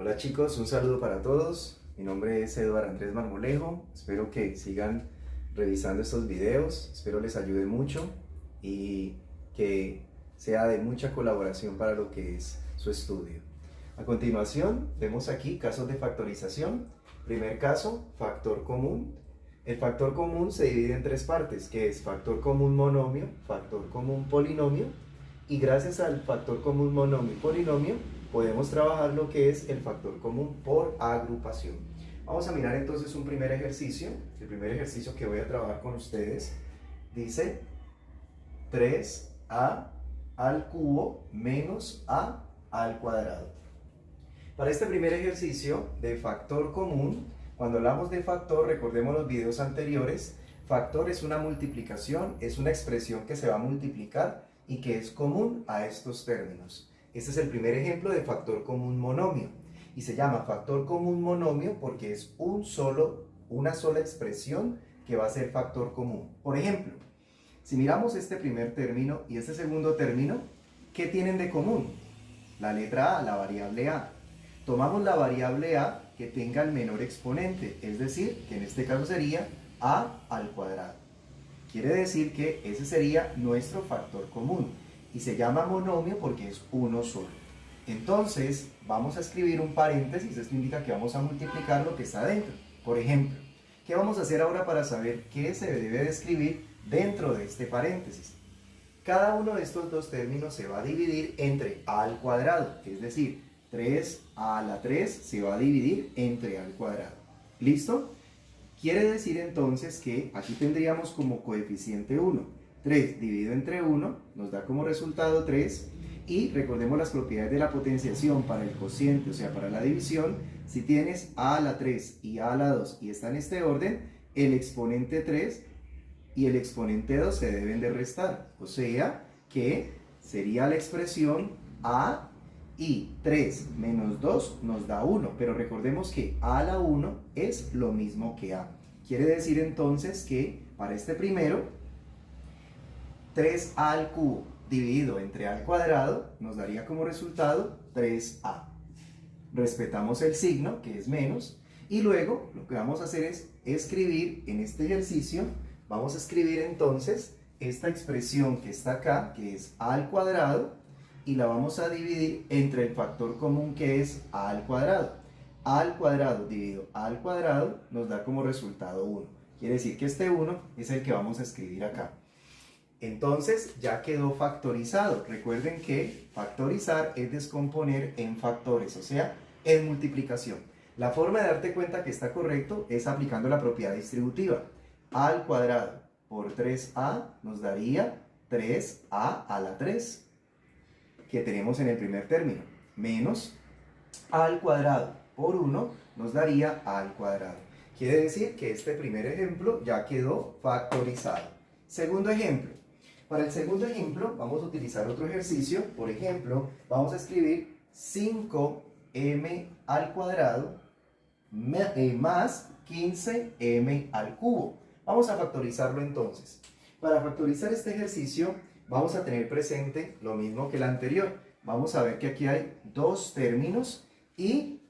Hola chicos, un saludo para todos. Mi nombre es Eduardo Andrés Marmolejo. Espero que sigan revisando estos videos. Espero les ayude mucho y que sea de mucha colaboración para lo que es su estudio. A continuación, vemos aquí casos de factorización. Primer caso, factor común. El factor común se divide en tres partes, que es factor común monomio, factor común polinomio, y gracias al factor común monomio y polinomio podemos trabajar lo que es el factor común por agrupación. Vamos a mirar entonces un primer ejercicio. El primer ejercicio que voy a trabajar con ustedes dice 3a al cubo menos a al cuadrado. Para este primer ejercicio de factor común, cuando hablamos de factor, recordemos los videos anteriores, factor es una multiplicación, es una expresión que se va a multiplicar y que es común a estos términos. Este es el primer ejemplo de factor común monomio y se llama factor común monomio porque es una sola expresión que va a ser factor común. Por ejemplo, si miramos este primer término y este segundo término, ¿qué tienen de común? La letra A, la variable A. Tomamos la variable A que tenga el menor exponente, es decir, que en este caso sería A al cuadrado. Quiere decir que ese sería nuestro factor común y se llama monomio porque es uno solo. Entonces vamos a escribir un paréntesis, esto indica que vamos a multiplicar lo que está dentro. Por ejemplo, ¿qué vamos a hacer ahora para saber qué se debe de escribir dentro de este paréntesis? Cada uno de estos dos términos se va a dividir entre a al cuadrado, es decir, 3a a la 3 se va a dividir entre a al cuadrado. ¿Listo? Quiere decir entonces que aquí tendríamos como coeficiente 1. 3 dividido entre 1 nos da como resultado 3. Y recordemos las propiedades de la potenciación para el cociente, o sea, para la división. Si tienes a la 3 y a la 2 y está en este orden, el exponente 3 y el exponente 2 se deben de restar. O sea, que sería la expresión a y 3 menos 2 nos da 1, pero recordemos que a a la 1 es lo mismo que a. Quiere decir entonces que para este primero, 3a al cubo dividido entre a al cuadrado nos daría como resultado 3a. Respetamos el signo, que es menos, y luego lo que vamos a hacer es escribir en este ejercicio, vamos a escribir entonces esta expresión que está acá, que es a al cuadrado, y la vamos a dividir entre el factor común que es a al cuadrado. A al cuadrado dividido a al cuadrado nos da como resultado 1. Quiere decir que este 1 es el que vamos a escribir acá. Entonces ya quedó factorizado. Recuerden que factorizar es descomponer en factores, o sea, en multiplicación. La forma de darte cuenta que está correcto es aplicando la propiedad distributiva. A al cuadrado por 3a nos daría 3a a la 3. Que tenemos en el primer término, menos a al cuadrado por 1 nos daría a al cuadrado. Quiere decir que este primer ejemplo ya quedó factorizado. Segundo ejemplo. Para el segundo ejemplo vamos a utilizar otro ejercicio. Por ejemplo, vamos a escribir 5m al cuadrado más 15m al cubo. Vamos a factorizarlo entonces. Para factorizar este ejercicio vamos a tener presente lo mismo que el anterior. Vamos a ver que aquí hay dos términos y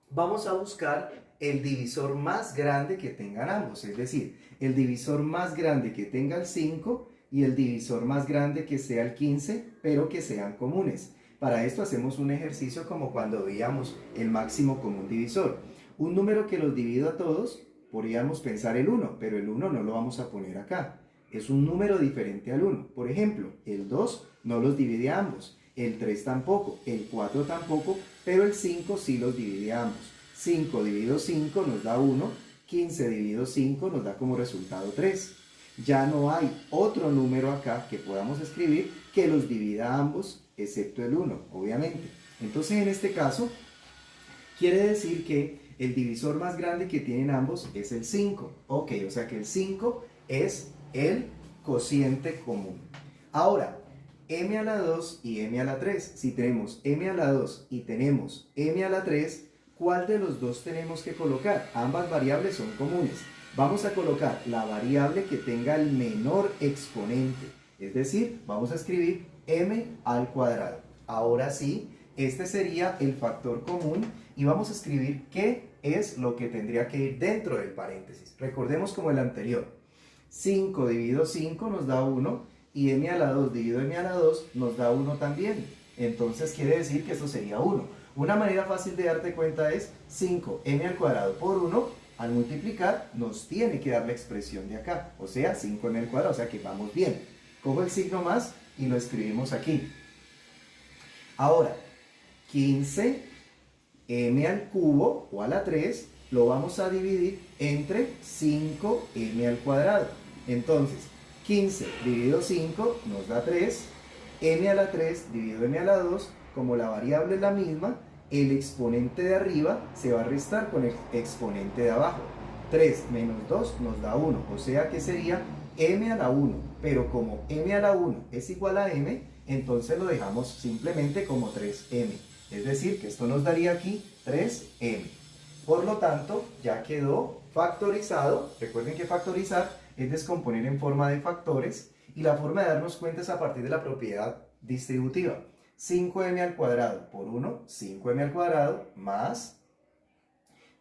vamos a buscar el divisor más grande que tengan ambos. Es decir, el divisor más grande que tenga el 5 y el divisor más grande que sea el 15, pero que sean comunes. Para esto hacemos un ejercicio como cuando veíamos el máximo común divisor. Un número que los divido a todos, podríamos pensar el 1, pero el 1 no lo vamos a poner acá. Es un número diferente al 1. Por ejemplo, el 2 no los divide a ambos, el 3 tampoco, el 4 tampoco, pero el 5 sí los divide a ambos. 5 dividido 5 nos da 1, 15 dividido 5 nos da como resultado 3. Ya no hay otro número acá que podamos escribir que los divida a ambos, excepto el 1, obviamente. Entonces, en este caso, quiere decir que el divisor más grande que tienen ambos es el 5. Ok, o sea que el 5 es el cociente común. Ahora, m a la 2 y m a la 3. Si tenemos m a la 2 y tenemos m a la 3, ¿cuál de los dos tenemos que colocar? Ambas variables son comunes. Vamos a colocar la variable que tenga el menor exponente. Es decir, vamos a escribir m al cuadrado. Ahora sí, este sería el factor común y vamos a escribir qué es lo que tendría que ir dentro del paréntesis. Recordemos como el anterior. 5 dividido 5 nos da 1 y m a la 2 dividido m a la 2 nos da 1 también. Entonces quiere decir que esto sería 1. Una manera fácil de darte cuenta es 5m al cuadrado por 1. Al multiplicar nos tiene que dar la expresión de acá, o sea 5m al cuadrado, o sea que vamos bien. Cojo el signo más y lo escribimos aquí. Ahora, 15m al cubo o a la 3 lo vamos a dividir entre 5m al cuadrado. Entonces, 15 dividido 5 nos da 3, m a la 3 dividido m a la 2, como la variable es la misma, el exponente de arriba se va a restar con el exponente de abajo. 3 menos 2 nos da 1, o sea que sería m a la 1, pero como m a la 1 es igual a m, entonces lo dejamos simplemente como 3m. Es decir, que esto nos daría aquí 3m. Por lo tanto, ya quedó factorizado. Recuerden que factorizar es descomponer en forma de factores, y la forma de darnos cuenta es a partir de la propiedad distributiva. 5m al cuadrado por 1, 5m al cuadrado, más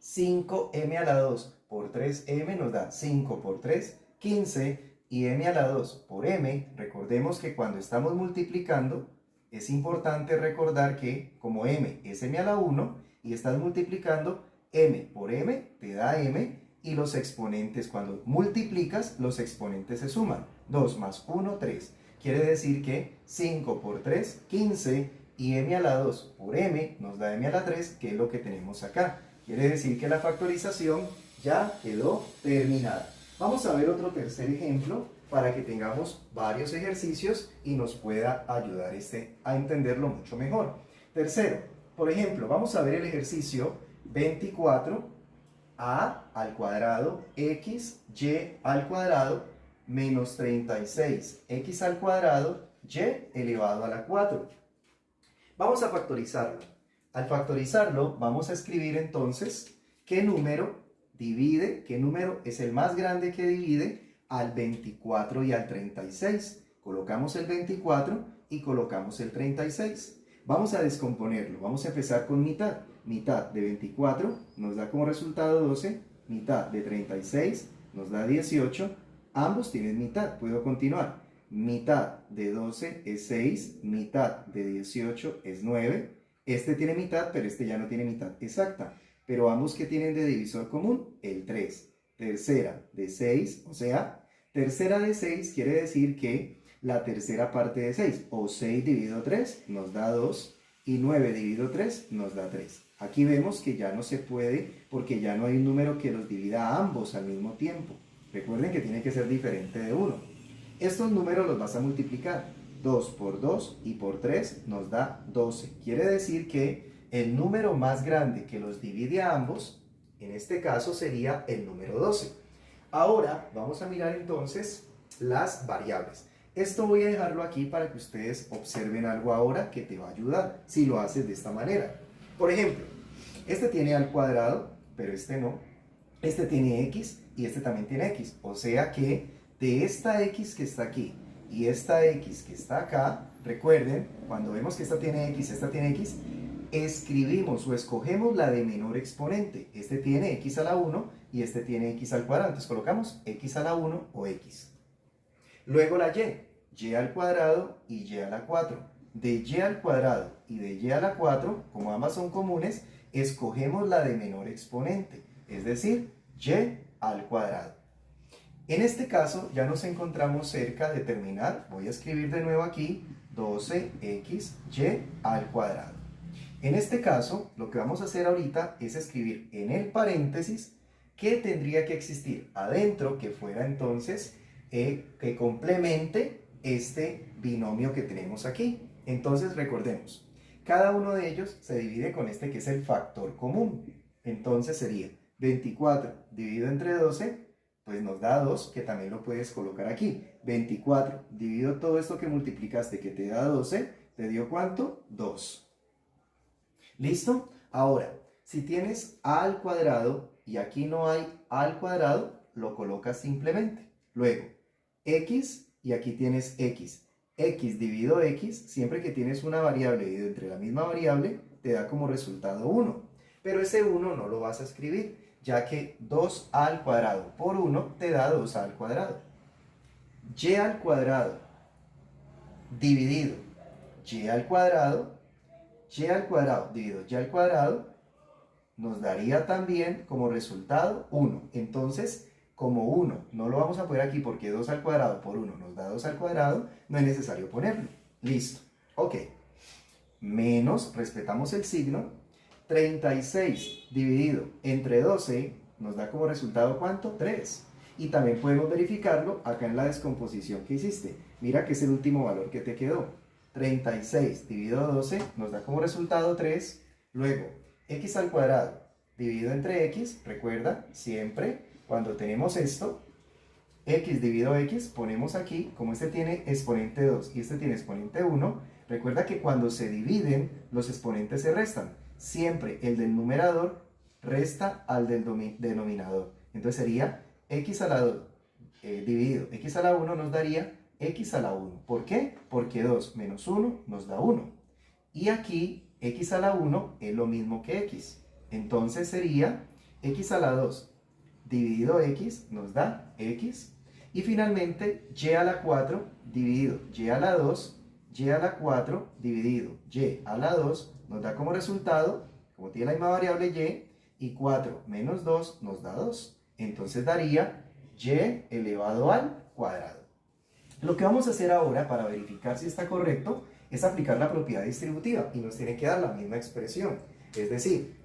5m a la 2 por 3m nos da 5 por 3, 15, y m a la 2 por m, recordemos que cuando estamos multiplicando, es importante recordar que como m es m a la 1 y estás multiplicando, m por m te da m, y los exponentes, cuando multiplicas, los exponentes se suman. 2 más 1, 3. Quiere decir que 5 por 3, 15, y m a la 2 por m nos da m a la 3, que es lo que tenemos acá. Quiere decir que la factorización ya quedó terminada. Vamos a ver otro tercer ejemplo para que tengamos varios ejercicios y nos pueda ayudar a entenderlo mucho mejor. Tercero, por ejemplo, vamos a ver el ejercicio 24, a al cuadrado x y al cuadrado menos 36 x al cuadrado y elevado a la 4. Vamos a factorizarlo. Al factorizarlo vamos a escribir entonces qué número es el más grande que divide al 24 y al 36. Colocamos el 24 y colocamos el 36. Vamos a descomponerlo. Vamos a empezar con mitad. Mitad de 24 nos da como resultado 12. Mitad de 36 nos da 18. Ambos tienen mitad. Puedo continuar. Mitad de 12 es 6. Mitad de 18 es 9. Este tiene mitad, pero este ya no tiene mitad exacta. Pero ambos, ¿qué tienen de divisor común? El 3. Tercera de 6, o sea, tercera de 6 quiere decir que la tercera parte de 6, o 6 dividido 3, nos da 2, y 9 dividido 3 nos da 3. Aquí vemos que ya no se puede, porque ya no hay un número que los divida a ambos al mismo tiempo. Recuerden que tiene que ser diferente de 1. Estos números los vas a multiplicar. 2 por 2 y por 3 nos da 12. Quiere decir que el número más grande que los divide a ambos, en este caso sería el número 12. Ahora vamos a mirar entonces las variables. Esto voy a dejarlo aquí para que ustedes observen algo ahora que te va a ayudar si lo haces de esta manera. Por ejemplo, este tiene al cuadrado, pero este no. Este tiene x y este también tiene x. O sea que de esta x que está aquí y esta x que está acá, recuerden, cuando vemos que esta tiene x, escribimos o escogemos la de menor exponente. Este tiene x a la 1 y este tiene x al cuadrado. Entonces colocamos x a la 1 o x. Luego la y al cuadrado y y a la 4. De y al cuadrado y de y a la 4, como ambas son comunes, escogemos la de menor exponente, es decir, y al cuadrado. En este caso ya nos encontramos cerca de terminar. Voy a escribir de nuevo aquí 12xy al cuadrado. En este caso, lo que vamos a hacer ahorita es escribir en el paréntesis qué tendría que existir adentro, que fuera entonces que complemente este binomio que tenemos aquí. Entonces recordemos, cada uno de ellos se divide con este que es el factor común. Entonces sería 24 dividido entre 12, pues nos da 2, que también lo puedes colocar aquí. 24 dividido todo esto que multiplicaste, que te da 12, ¿te dio cuánto? 2. ¿Listo? Ahora, si tienes a al cuadrado y aquí no hay a al cuadrado, lo colocas simplemente. Luego, x y aquí tienes x. X dividido x, siempre que tienes una variable dividido entre la misma variable, te da como resultado 1. Pero ese 1 no lo vas a escribir, ya que 2a al cuadrado por 1 te da 2a al cuadrado. Y al cuadrado dividido y al cuadrado dividido y al cuadrado nos daría también como resultado 1. Entonces, como 1 no lo vamos a poner aquí porque 2 al cuadrado por 1 nos da 2 al cuadrado, no es necesario ponerlo. Listo. Ok. Menos, respetamos el signo, 36 dividido entre 12 nos da como resultado ¿cuánto? 3. Y también podemos verificarlo acá en la descomposición que hiciste. Mira que es el último valor que te quedó. 36 dividido 12 nos da como resultado 3. Luego, x al cuadrado dividido entre x, recuerda, siempre cuando tenemos esto, x dividido x, ponemos aquí, como este tiene exponente 2 y este tiene exponente 1, recuerda que cuando se dividen, los exponentes se restan. Siempre el del numerador resta al del denominador. Entonces sería x a la 2 dividido x a la 1 nos daría x a la 1. ¿Por qué? Porque 2 menos 1 nos da 1. Y aquí x a la 1 es lo mismo que x. Entonces sería x a la 2 dividido x nos da x. Y finalmente y a la 4 dividido y a la 2, y a la 4 dividido y a la 2 nos da como resultado, como tiene la misma variable y 4 menos 2 nos da 2. Entonces daría y elevado al cuadrado. Lo que vamos a hacer ahora para verificar si está correcto es aplicar la propiedad distributiva y nos tiene que dar la misma expresión. Es decir,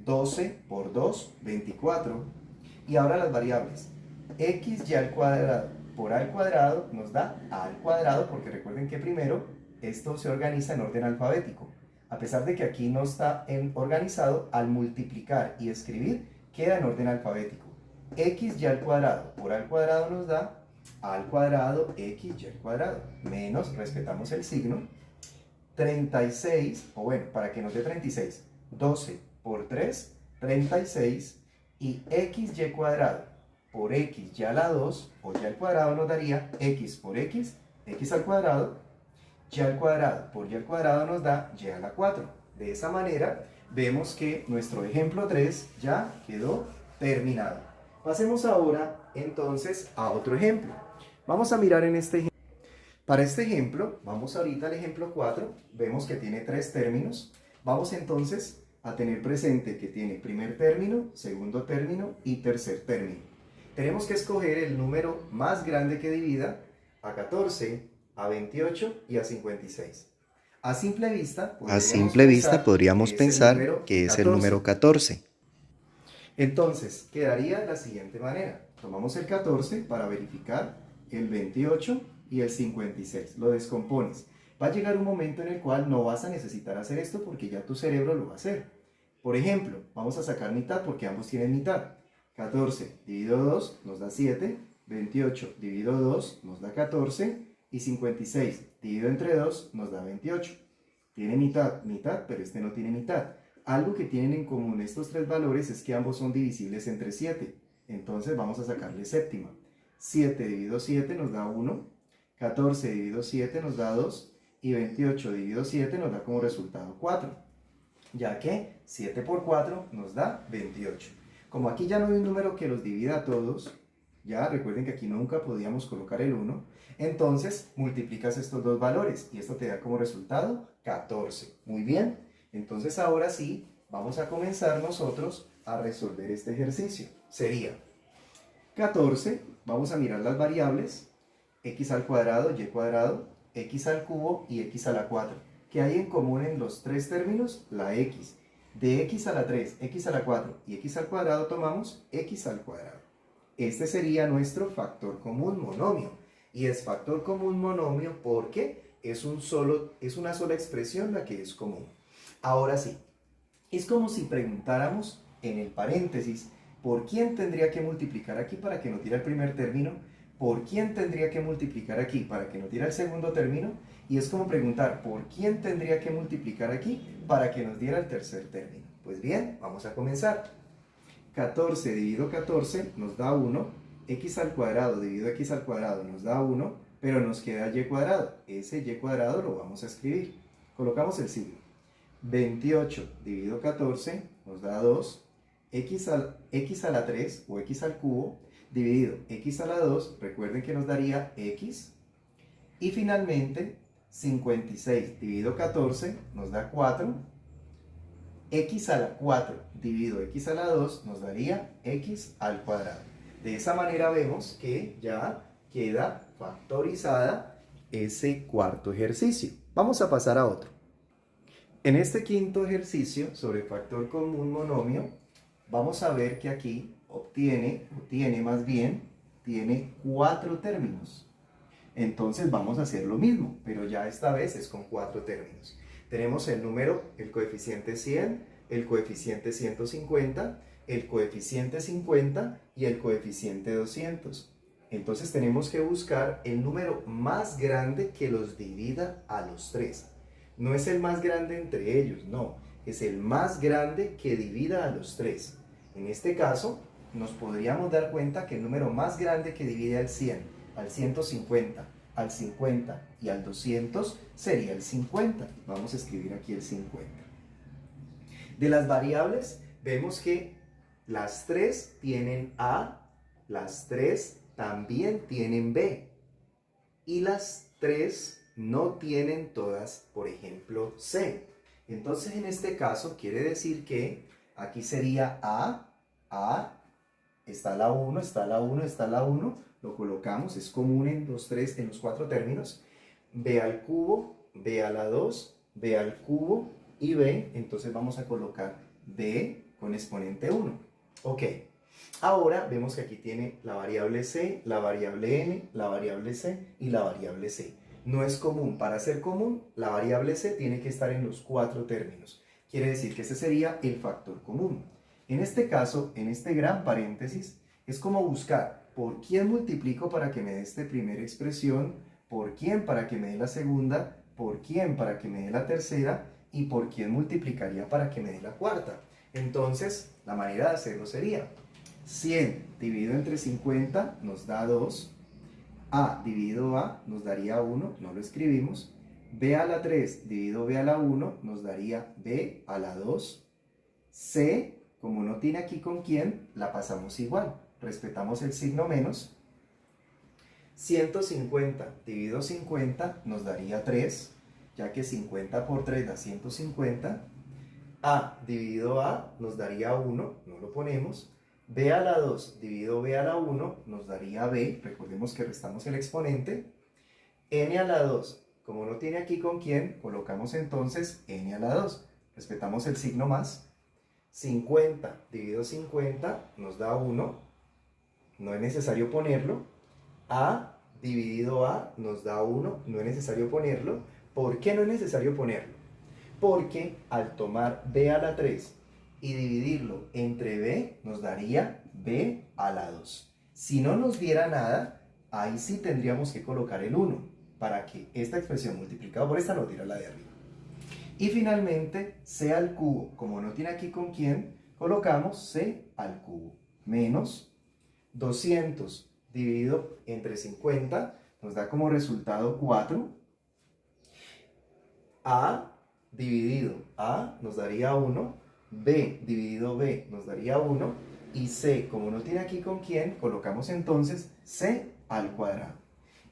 12 por 2, 24. Y ahora las variables. X y al cuadrado por a al cuadrado nos da a al cuadrado, porque recuerden que primero esto se organiza en orden alfabético. A pesar de que aquí no está organizado, al multiplicar y escribir queda en orden alfabético. X y al cuadrado por a al cuadrado nos da a al cuadrado x y al cuadrado. Menos, respetamos el signo, 36, o bueno, para que nos dé 36, 12 por 3, 36, y x y cuadrado por x y a la 2, o y al cuadrado nos daría x por x, x al cuadrado, y al cuadrado por y al cuadrado nos da y a la 4. De esa manera vemos que nuestro ejemplo 3 ya quedó terminado. Pasemos ahora entonces a otro ejemplo. Vamos a mirar en este ejemplo. Para este ejemplo, vamos ahorita al ejemplo 4, vemos que tiene 3 términos. Vamos entonces a tener presente que tiene primer término, segundo término y tercer término. Tenemos que escoger el número más grande que divida a 14, a 28 y a 56. A simple vista podríamos pensar que es el número 14. Entonces, quedaría de la siguiente manera. Tomamos el 14 para verificar el 28 y el 56. Lo descompones. Va a llegar un momento en el cual no vas a necesitar hacer esto porque ya tu cerebro lo va a hacer. Por ejemplo, vamos a sacar mitad porque ambos tienen mitad. 14 dividido 2 nos da 7, 28 dividido 2 nos da 14 y 56 dividido entre 2 nos da 28. Tiene mitad, mitad, pero este no tiene mitad. Algo que tienen en común estos tres valores es que ambos son divisibles entre 7. Entonces vamos a sacarle séptima. 7 dividido 7 nos da 1, 14 dividido 7 nos da 2 y 28 dividido 7 nos da como resultado 4. Ya que 7 por 4 nos da 28. Como aquí ya no hay un número que los divida a todos, ya recuerden que aquí nunca podíamos colocar el 1, entonces multiplicas estos dos valores y esto te da como resultado 14. Muy bien, entonces ahora sí vamos a comenzar nosotros a resolver este ejercicio. Sería 14, vamos a mirar las variables, x al cuadrado, y cuadrado, x al cubo y x a la 4. ¿Qué hay en común en los tres términos? La x. De x a la 3, x a la 4 y x al cuadrado tomamos x al cuadrado. Este sería nuestro factor común monomio. Y es factor común monomio porque es una sola expresión la que es común. Ahora sí, es como si preguntáramos en el paréntesis, ¿por quién tendría que multiplicar aquí para que nos diera el primer término? ¿Por quién tendría que multiplicar aquí para que nos diera el segundo término? Y es como preguntar, ¿por quién tendría que multiplicar aquí para que nos diera el tercer término? Pues bien, vamos a comenzar. 14 dividido 14 nos da 1, x al cuadrado dividido x al cuadrado nos da 1, pero nos queda y cuadrado. Ese y cuadrado lo vamos a escribir. Colocamos el signo. 28 dividido 14 nos da 2, x a la 3 o x al cubo dividido x a la 2, recuerden que nos daría x. Y finalmente 56 dividido 14 nos da 4. X a la 4 dividido x a la 2 nos daría x al cuadrado. De esa manera vemos que ya queda factorizada ese cuarto ejercicio. Vamos a pasar a otro. En este quinto ejercicio sobre factor común monomio, vamos a ver que aquí tiene 4 términos. Entonces vamos a hacer lo mismo, pero ya esta vez es con 4 términos. Tenemos el coeficiente 100, el coeficiente 150, el coeficiente 50 y el coeficiente 200. Entonces tenemos que buscar el número más grande que los divida a los 3. No es el más grande entre ellos, no. Es el más grande que divida a los 3. En este caso, nos podríamos dar cuenta que el número más grande que divide al 100, al 150, al 50 y al 200 sería el 50. Vamos a escribir aquí el 50. De las variables, vemos que las 3 tienen A, las 3 también tienen B y las 3 no tienen todas, por ejemplo, C. Entonces, en este caso, quiere decir que aquí sería A, está la 1, está la 1, está la 1, lo colocamos, es común en los 4 términos. B al cubo, B a la 2, B al cubo y B, entonces vamos a colocar B con exponente 1. Ok, ahora vemos que aquí tiene la variable C, la variable N, la variable C y la variable C. No es común. Para ser común, la variable C tiene que estar en los 4 términos. Quiere decir que ese sería el factor común. En este caso, en este gran paréntesis, es como buscar por quién multiplico para que me dé esta primera expresión, por quién para que me dé la segunda, por quién para que me dé la tercera y por quién multiplicaría para que me dé la cuarta. Entonces, la manera de hacerlo sería 100 dividido entre 50 nos da 2. A dividido A nos daría 1, no lo escribimos. B a la 3 dividido B a la 1 nos daría B a la 2. C, como no tiene aquí con quién, la pasamos igual. Respetamos el signo menos. 150 dividido 50 nos daría 3, ya que 50 por 3 da 150. A dividido A nos daría 1, no lo ponemos. B a la 2 dividido B a la 1 nos daría B, recordemos que restamos el exponente. N a la 2, como no tiene aquí con quién, colocamos entonces N a la 2, respetamos el signo más. 50 dividido 50 nos da 1, no es necesario ponerlo. A dividido A nos da 1, no es necesario ponerlo. ¿Por qué no es necesario ponerlo? Porque al tomar B a la 3 y dividirlo entre B, nos daría B a la 2. Si no nos diera nada, ahí sí tendríamos que colocar el 1, para que esta expresión multiplicada por esta nos diera la de arriba. Y finalmente, C al cubo, como no tiene aquí con quién, colocamos C al cubo, menos 200 dividido entre 50, nos da como resultado 4. A dividido A nos daría 1. B dividido B nos daría 1 y C, como no tiene aquí con quién, colocamos entonces C al cuadrado.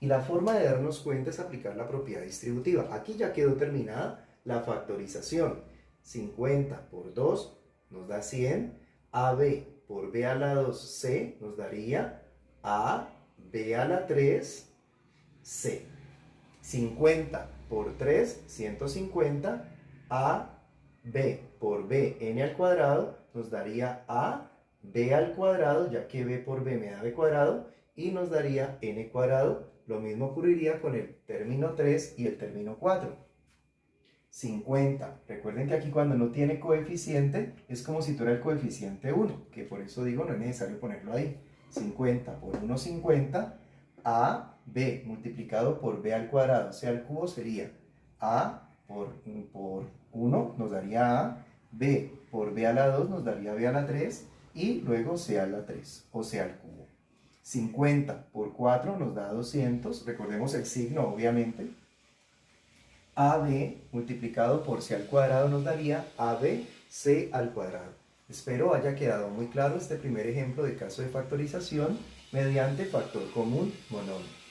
Y la forma de darnos cuenta es aplicar la propiedad distributiva. Aquí ya quedó terminada la factorización. 50 por 2 nos da 100. AB por B a la 2, C, nos daría AB a la 3, C. 50 por 3, 150. AB por B, n al cuadrado, nos daría a b al cuadrado, ya que b por b me da b cuadrado, y nos daría n cuadrado. Lo mismo ocurriría con el término 3 y el término 4. 50. Recuerden que aquí cuando no tiene coeficiente, es como si tuviera el coeficiente 1, que por eso digo, no es necesario ponerlo ahí. 50 por 1, 50. A, b multiplicado por b al cuadrado, c al cubo, sería a por 1 nos daría a, b por b a la 2 nos daría b a la 3 y luego c a la 3 o c al cubo. 50 por 4 nos da 200, recordemos el signo obviamente. AB multiplicado por c al cuadrado nos daría abc al cuadrado. Espero haya quedado muy claro este primer ejemplo de caso de factorización mediante factor común monómico.